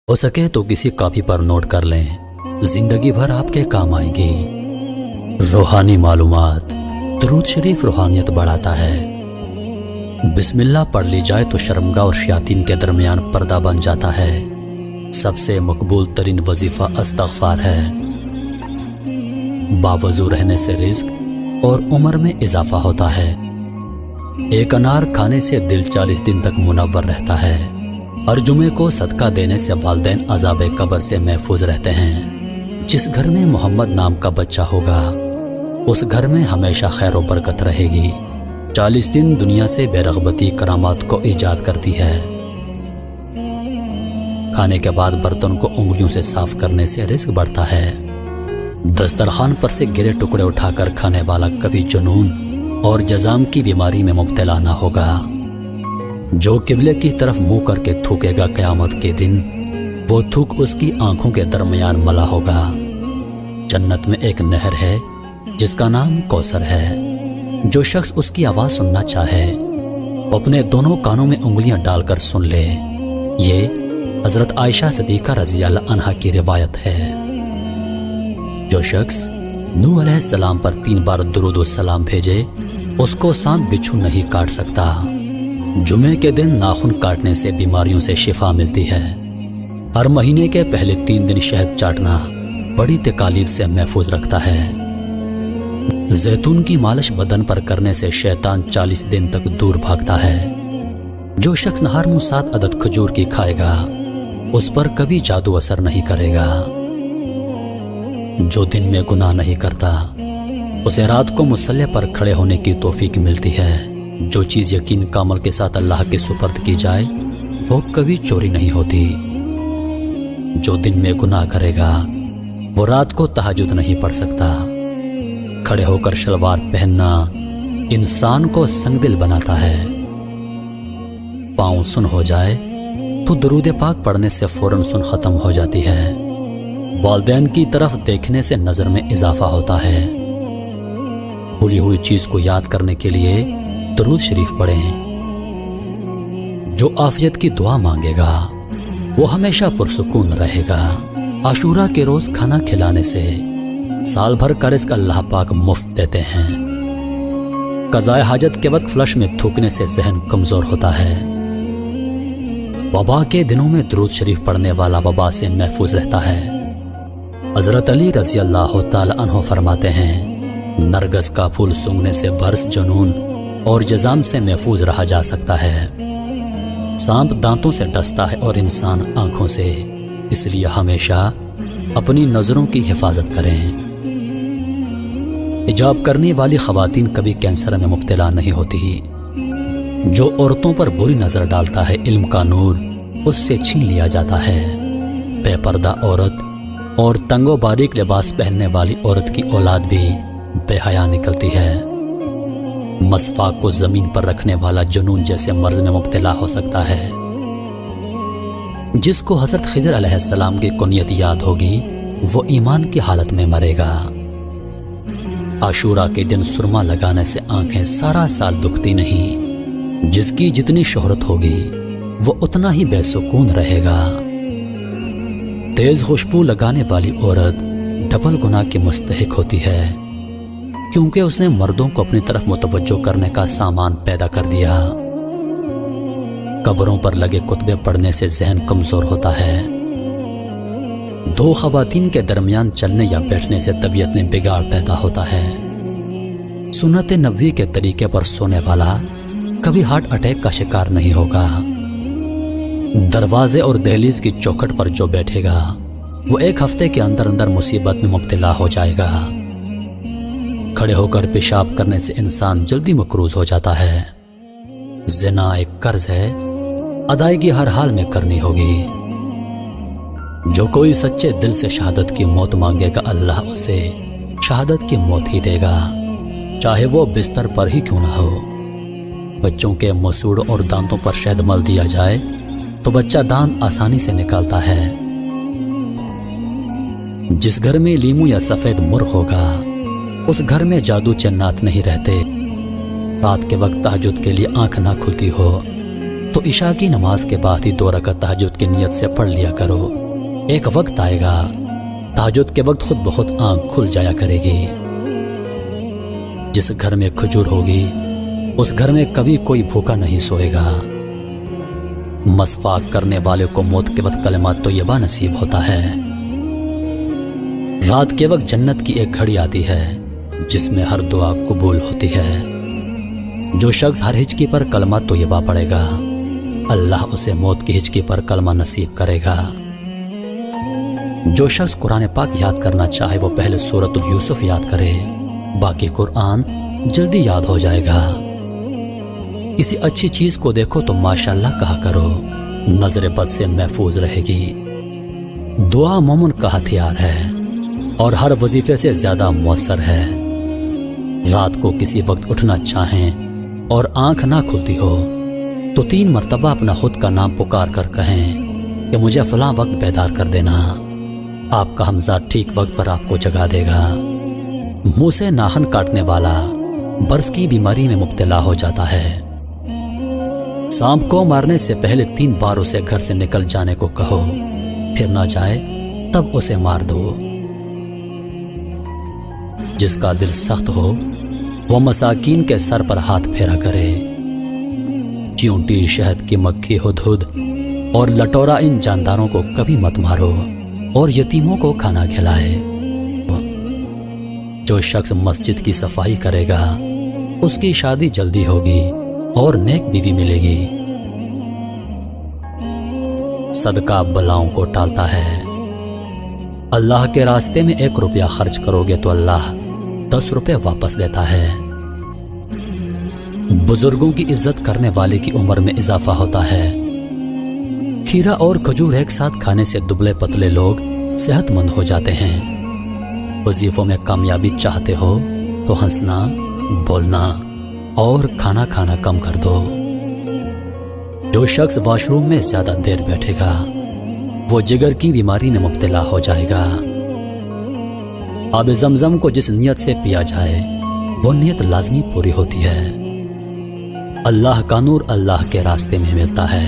ہو سکے تو کسی کاپی پر نوٹ کر لیں، زندگی بھر آپ کے کام آئیں گی۔ روحانی معلومات۔ درود شریف روحانیت بڑھاتا ہے۔ بسم اللہ پڑھ لی جائے تو شرمگاہ اور شیاطین کے درمیان پردہ بن جاتا ہے۔ سب سے مقبول ترین وظیفہ استغفار ہے۔ باوضو رہنے سے رزق اور عمر میں اضافہ ہوتا ہے۔ ایک انار کھانے سے دل 40 دن تک منور رہتا ہے۔ ہر جمعے کو صدقہ دینے سے والدین عذاب قبر سے محفوظ رہتے ہیں۔ جس گھر میں محمد نام کا بچہ ہوگا اس گھر میں ہمیشہ خیر و برکت رہے گی۔ 40 دن دنیا سے بے رغبتی کرامات کو ایجاد کرتی ہے۔ کھانے کے بعد برتن کو انگلیوں سے صاف کرنے سے رزق بڑھتا ہے۔ دسترخوان پر سے گرے ٹکڑے اٹھا کر کھانے والا کبھی جنون اور جزام کی بیماری میں مبتلا نہ ہوگا۔ جو قبلے کی طرف منہ کر کے تھوکے گا قیامت کے دن، وہ تھوک اس کی آنکھوں کے درمیان ملا ہوگا۔ جنت میں ایک نہر ہے جس کا نام کوثر ہے۔ جو شخص اس کی آواز سننا چاہے وہ اپنے دونوں کانوں میں انگلیاں ڈال کر سن لے۔ یہ حضرت عائشہ صدیقہ رضی اللہ عنہا کی روایت ہے۔ جو شخص نوح علیہ السلام پر 3 بار درود و سلام بھیجے اس کو سانپ بچھو نہیں کاٹ سکتا۔ جمعے کے دن ناخن کاٹنے سے بیماریوں سے شفا ملتی ہے۔ ہر مہینے کے پہلے 3 دن شہد چاٹنا بڑی تکالیف سے محفوظ رکھتا ہے۔ زیتون کی مالش بدن پر کرنے سے شیطان 40 دن تک دور بھاگتا ہے۔ جو شخص نہار منہ 7 عدد کھجور کی کھائے گا اس پر کبھی جادو اثر نہیں کرے گا۔ جو دن میں گناہ نہیں کرتا اسے رات کو مصلی پر کھڑے ہونے کی توفیق ملتی ہے۔ جو چیز یقین کامل کے ساتھ اللہ کے سپرد کی جائے وہ کبھی چوری نہیں ہوتی۔ جو دن میں گناہ کرے گا وہ رات کو تہجد نہیں پڑھ سکتا۔ کھڑے ہو کر شلوار پہننا انسان کو سنگ دل بناتا ہے۔ پاؤں سن ہو جائے تو درود پاک پڑھنے سے فوراً سن ختم ہو جاتی ہے۔ والدین کی طرف دیکھنے سے نظر میں اضافہ ہوتا ہے۔ بھولی ہوئی چیز کو یاد کرنے کے لیے درود شریف پڑھیں۔ جو عافیت کی دعا مانگے گا وہ ہمیشہ پرسکون رہے گا۔ عاشورہ کے روز کھانا کھلانے سے سال بھر کا رزق اللہ پاک مفت دیتے ہیں۔ قضاء حاجت کے وقت فلش میں تھوکنے سے ذہن کمزور ہوتا ہے۔ وبا کے دنوں میں درود شریف پڑھنے والا وبا سے محفوظ رہتا ہے۔ حضرت علی رضی اللہ تعالی عنہ فرماتے ہیں نرگس کا پھول سونگھنے سے برس، جنون اور جزام سے محفوظ رہا جا سکتا ہے۔ سانپ دانتوں سے ڈستا ہے اور انسان آنکھوں سے، اس لیے ہمیشہ اپنی نظروں کی حفاظت کریں۔ حجاب کرنے والی خواتین کبھی کینسر میں مبتلا نہیں ہوتی۔ جو عورتوں پر بری نظر ڈالتا ہے علم کا نور اس سے چھین لیا جاتا ہے۔ بے پردہ عورت اور تنگ و باریک لباس پہننے والی عورت کی اولاد بھی بے حیا نکلتی ہے۔ مسواک کو زمین پر رکھنے والا جنون جیسے مرض میں مبتلا ہو سکتا ہے۔ جس کو حضرت خضر علیہ السلام کی کنیت یاد ہوگی وہ ایمان کی حالت میں مرے گا۔ عاشورہ کے دن سرما لگانے سے آنکھیں سارا سال دکھتی نہیں۔ جس کی جتنی شہرت ہوگی وہ اتنا ہی بے سکون رہے گا۔ تیز خوشبو لگانے والی عورت ڈبل گناہ کی مستحق ہوتی ہے، کیونکہ اس نے مردوں کو اپنی طرف متوجہ کرنے کا سامان پیدا کر دیا۔ قبروں پر لگے کتبے پڑھنے سے ذہن کمزور ہوتا ہے۔ 2 خواتین کے درمیان چلنے یا بیٹھنے سے طبیعت میں بگاڑ پیدا ہوتا ہے۔ سنت نبوی کے طریقے پر سونے والا کبھی ہارٹ اٹیک کا شکار نہیں ہوگا۔ دروازے اور دہلیز کی چوکھٹ پر جو بیٹھے گا وہ 1 ہفتے کے اندر اندر مصیبت میں مبتلا ہو جائے گا۔ کھڑے ہو کر پیشاب کرنے سے انسان جلدی مقروض ہو جاتا ہے۔ زنا ایک قرض ہے، ادائیگی ہر حال میں کرنی ہوگی۔ جو کوئی سچے دل سے شہادت کی موت مانگے گا اللہ اسے شہادت کی موت ہی دے گا، چاہے وہ بستر پر ہی کیوں نہ ہو۔ بچوں کے مسوڑ اور دانتوں پر شہد مل دیا جائے تو بچہ دانت آسانی سے نکالتا ہے۔ جس گھر میں لیمو یا سفید مرغ ہوگا اس گھر میں جادو جنات نہیں رہتے۔ رات کے وقت تہجد کے لیے آنکھ نہ کھلتی ہو تو عشاء کی نماز کے بعد ہی 2 رکعت تہجد کی نیت سے پڑھ لیا کرو۔ ایک وقت آئے گا تہجد کے وقت خود بخود آنکھ کھل جایا کرے گی۔ جس گھر میں کھجور ہوگی اس گھر میں کبھی کوئی بھوکا نہیں سوئے گا۔ مسواک کرنے والے کو موت کے وقت کلمات طیبہ نصیب ہوتا ہے۔ رات کے وقت جنت کی ایک گھڑی آتی ہے جس میں ہر دعا قبول ہوتی ہے۔ جو شخص ہر ہچکی پر کلمہ طیبہ پڑھے گا اللہ اسے موت کی ہچکی پر کلمہ نصیب کرے گا۔ جو شخص قرآن پاک یاد کرنا چاہے وہ پہلے سورۃ یوسف یاد کرے، باقی قرآن جلدی یاد ہو جائے گا۔ کسی اچھی چیز کو دیکھو تو ماشاءاللہ کہا کرو، نظر بد سے محفوظ رہے گی۔ دعا مومن کا ہتھیار ہے اور ہر وظیفے سے زیادہ مؤثر ہے۔ رات کو کسی وقت اٹھنا چاہیں اور آنکھ نہ کھلتی ہو تو 3 مرتبہ اپنا خود کا نام پکار کر کہیں کہ مجھے فلاں وقت بیدار کر دینا۔ آپ کا حمزہ ٹھیک وقت پر آپ کو جگا دے گا۔ منہ سے ناخن کاٹنے والا برس کی بیماری میں مبتلا ہو جاتا ہے۔ سانپ کو مارنے سے پہلے 3 بار اسے گھر سے نکل جانے کو کہو، پھر نہ جائے تب اسے مار دو۔ جس کا دل سخت ہو وہ مساکین کے سر پر ہاتھ پھیرا کرے۔ چیونٹی، شہد کی مکھی، ہدہد اور لٹورا ان جانداروں کو کبھی مت مارو اور یتیموں کو کھانا کھلائے۔ جو شخص مسجد کی صفائی کرے گا اس کی شادی جلدی ہوگی اور نیک بیوی ملے گی۔ صدقہ بلاؤں کو ٹالتا ہے۔ اللہ کے راستے میں 1 روپیہ خرچ کرو گے تو اللہ 10 روپے واپس دیتا ہے۔ بزرگوں کی عزت کرنے والے کی عمر میں اضافہ ہوتا ہے۔ کھیرا اور کھجور ایک ساتھ کھانے سے دبلے پتلے لوگ صحت مند ہو جاتے ہیں۔ وظیفوں میں کامیابی چاہتے ہو تو ہنسنا، بولنا اور کھانا کھانا کم کر دو۔ جو شخص واش روم میں زیادہ دیر بیٹھے گا وہ جگر کی بیماری میں مبتلا ہو جائے گا۔ آب زمزم کو جس نیت سے پیا جائے وہ نیت لازمی پوری ہوتی ہے۔ اللہ کا نور اللہ کے راستے میں ملتا ہے۔